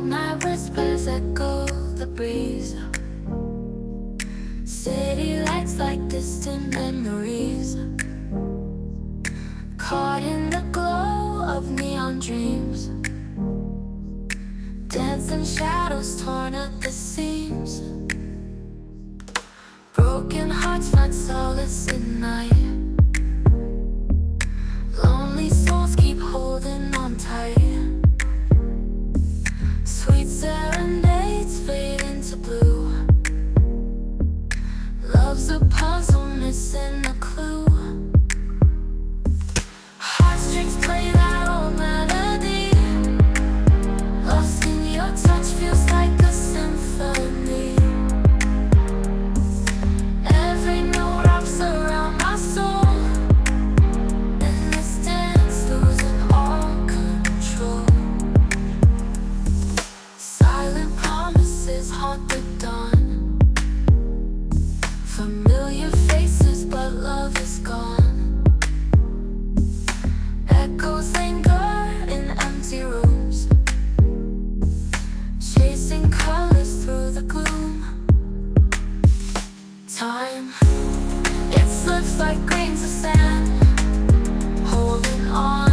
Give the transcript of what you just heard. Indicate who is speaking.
Speaker 1: Night whispers echo the breeze. City lights like distant memories, caught in the glow of neon dreams. Dancing shadows torn at the seams. Broken hearts find solace in night. Lonely souls keep holding on tight. Sweet serenades fade into blue. Love's a puzzle missing a clue. Heartstrings play that old melody. Lost in your touch feels like a symphony. Every note wraps around my soul. In this dance, losing all control. Silent promises haunt the dawn. Familiar faces, but love is gone. Echoes linger in empty rooms, chasing colors through the gloom. Time, it slips like grains of sand, holding on.